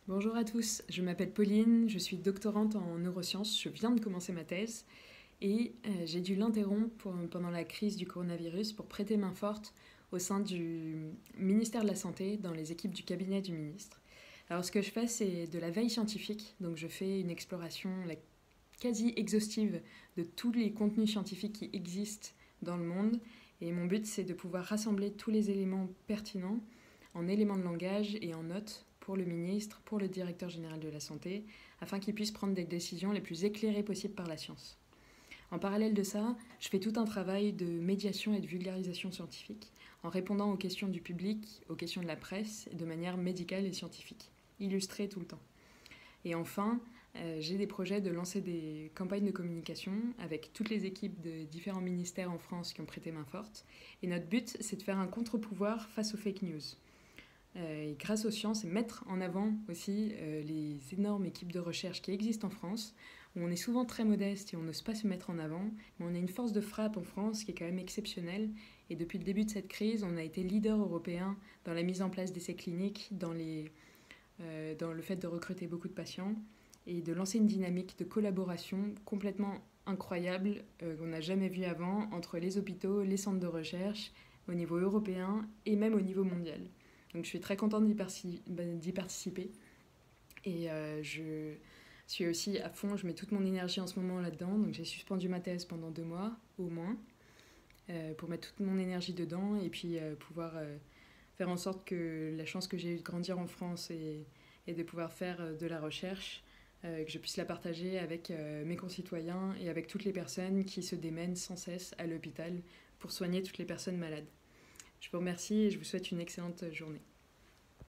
Bonjour à tous, je m'appelle Pauline, je suis doctorante en neurosciences, je viens de commencer ma thèse et j'ai dû l'interrompre pendant la crise du coronavirus pour prêter main forte au sein du ministère de la Santé dans les équipes du cabinet du ministre. Alors ce que je fais, c'est de la veille scientifique, donc je fais une exploration quasi exhaustive de tous les contenus scientifiques qui existent dans le monde et mon but, c'est de pouvoir rassembler tous les éléments pertinents en éléments de langage et en notes pour le ministre, pour le directeur général de la santé, afin qu'ils puissent prendre des décisions les plus éclairées possibles par la science. En parallèle de ça, je fais tout un travail de médiation et de vulgarisation scientifique, en répondant aux questions du public, aux questions de la presse, de manière médicale et scientifique, illustrée tout le temps. Et enfin, j'ai des projets de lancer des campagnes de communication avec toutes les équipes de différents ministères en France qui ont prêté main forte. Et notre but, c'est de faire un contre-pouvoir face aux fake news. Et grâce aux sciences, et mettre en avant aussi les énormes équipes de recherche qui existent en France, où on est souvent très modeste et on n'ose pas se mettre en avant, mais on a une force de frappe en France qui est quand même exceptionnelle. Et depuis le début de cette crise, on a été leader européen dans la mise en place d'essais cliniques, dans le fait de recruter beaucoup de patients et de lancer une dynamique de collaboration complètement incroyable qu'on n'a jamais vue avant entre les hôpitaux, les centres de recherche, au niveau européen et même au niveau mondial. Donc je suis très contente d'y participer. Et je suis aussi à fond, je mets toute mon énergie en ce moment là-dedans. Donc j'ai suspendu ma thèse pendant 2 mois au moins pour mettre toute mon énergie dedans et puis pouvoir faire en sorte que la chance que j'ai eue de grandir en France et de pouvoir faire de la recherche, que je puisse la partager avec mes concitoyens et avec toutes les personnes qui se démènent sans cesse à l'hôpital pour soigner toutes les personnes malades. Je vous remercie et je vous souhaite une excellente journée.